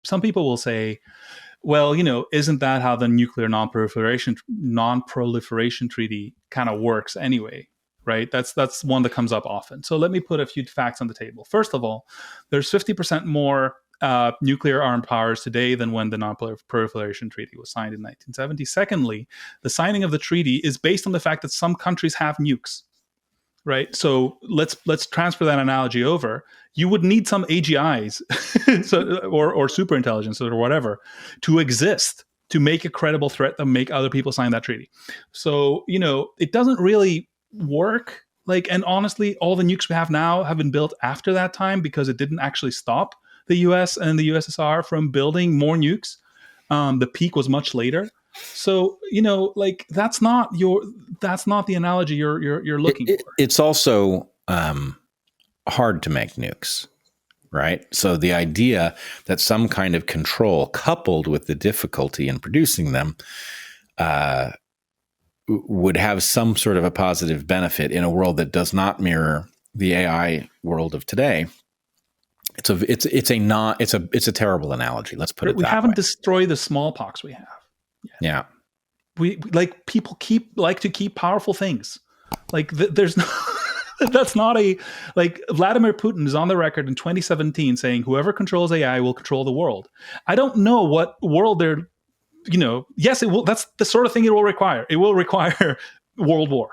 some people will say, well, isn't that how the nuclear non-proliferation treaty kind of works anyway? Right? That's one that comes up often. So let me put a few facts on the table. First of all, there's 50% more nuclear armed powers today than when the non-proliferation treaty was signed in 1970. Secondly, the signing of the treaty is based on the fact that some countries have nukes. Right, so let's transfer that analogy over. You would need some AGIs, or superintelligence or whatever, to exist to make a credible threat that make other people sign that treaty. So it doesn't really work. And honestly, all the nukes we have now have been built after that time because it didn't actually stop the U.S. and the USSR from building more nukes. The peak was much later. So that's not the analogy you're looking for. It's also hard to make nukes, right? So the idea that some kind of control coupled with the difficulty in producing them would have some sort of a positive benefit in a world that does not mirror the AI world of today. It's a terrible analogy. Let's put it that way. We haven't destroyed the smallpox we have. Yeah. We people like to keep powerful things. There's no that's not Vladimir Putin is on the record in 2017 saying whoever controls AI will control the world. I don't know what world they're yes, it will. That's the sort of thing it will require. It will require world war,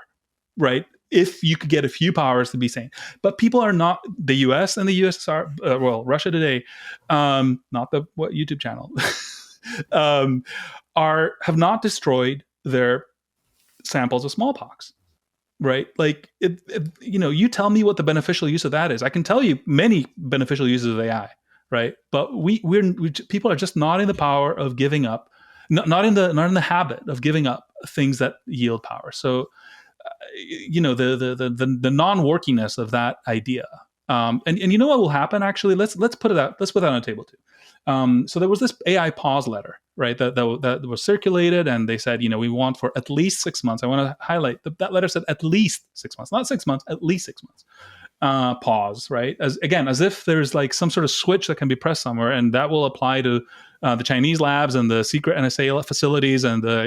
right? If you could get a few powers to be sane. But people are not, the US and the USSR, Russia today, not the YouTube channel, have not destroyed their samples of smallpox, right? You tell me what the beneficial use of that is. I can tell you many beneficial uses of AI, right? But people are just not in the power of giving up, not in the habit of giving up things that yield power. So, the non-workiness of that idea, and you know what will happen? Actually, let's put that on the table too. So there was this AI pause letter, right? That was circulated, and they said, we want for at least 6 months. I want to highlight that letter said at least 6 months, not 6 months, at least 6 months. Pause, right? As if there's some sort of switch that can be pressed somewhere, and that will apply to the Chinese labs and the secret NSA facilities and the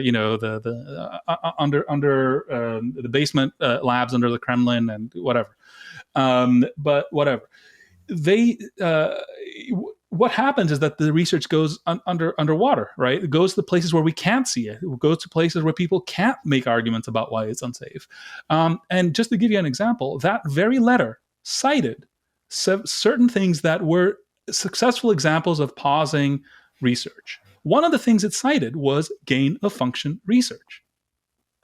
the basement labs under the Kremlin and whatever. But whatever, what happens is that the research goes underwater, right? It goes to places where we can't see it. It goes to places where people can't make arguments about why it's unsafe. And just to give you an example, that very letter cited certain things that were successful examples of pausing research. One of the things it cited was gain of function research.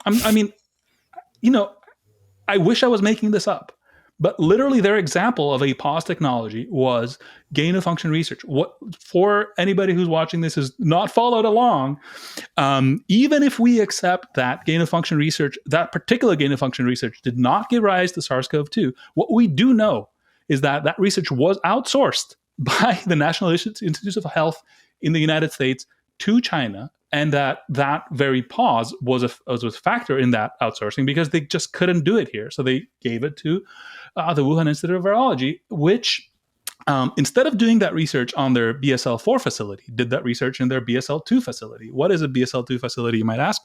I wish I was making this up, but literally their example of a pause technology was gain of function research. What, for anybody who's watching this has not followed along, even if we accept that gain of function research, that particular gain of function research did not give rise to SARS-CoV-2, what we do know is that research was outsourced by the National Institutes of Health in the United States to China, and that very pause was a factor in that outsourcing because they just couldn't do it here. So they gave it to the Wuhan Institute of Virology, which instead of doing that research on their BSL-4 facility, did that research in their BSL-2 facility. What is a BSL-2 facility, you might ask?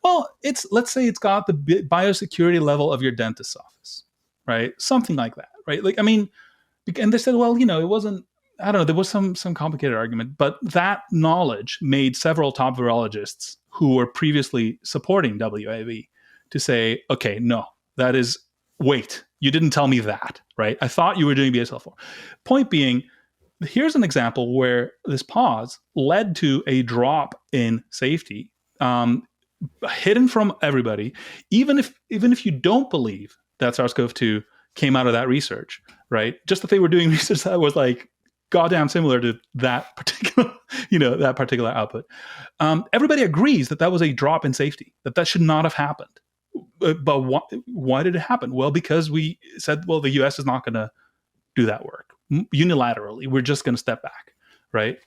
Well, let's say it's got the biosecurity level of your dentist's office, right? Something like that, right? And they said, well, it wasn't, I don't know, there was some complicated argument, but that knowledge made several top virologists who were previously supporting WAV to say, okay, no, wait, you didn't tell me that, right? I thought you were doing BSL-4. Point being, here's an example where this pause led to a drop in safety, hidden from everybody, even if you don't believe that SARS-CoV-2 came out of that research, right? Just that they were doing research that was goddamn similar to that particular output. Everybody agrees that was a drop in safety, that should not have happened. But why did it happen? Well, because we said, well, the U.S. is not going to do that work unilaterally. We're just going to step back, right?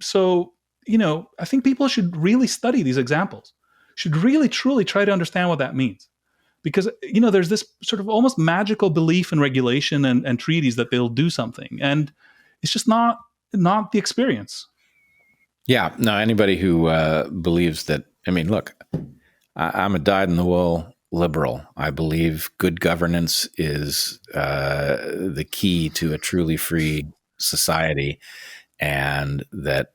So, I think people should really study these examples, should really, truly try to understand what that means. Because, there's this sort of almost magical belief in regulation and treaties that they'll do something. And it's just not not the experience. Yeah, no, anybody who believes that, I mean, look, I'm a dyed-in-the-wool liberal. I believe good governance is the key to a truly free society, and that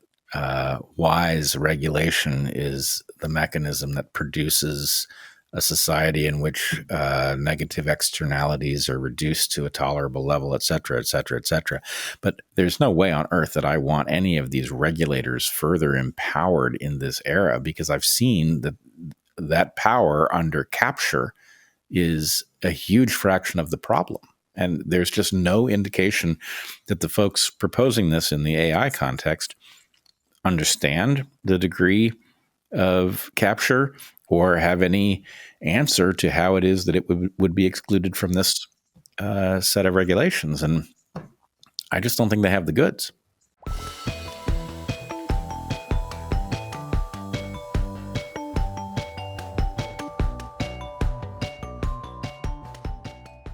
wise regulation is the mechanism that produces a society in which negative externalities are reduced to a tolerable level, et cetera, et cetera, et cetera. But there's no way on earth that I want any of these regulators further empowered in this era, because I've seen that power under capture is a huge fraction of the problem. And there's just no indication that the folks proposing this in the AI context understand the degree of capture or have any answer to how it is that it would be excluded from this set of regulations. And I just don't think they have the goods.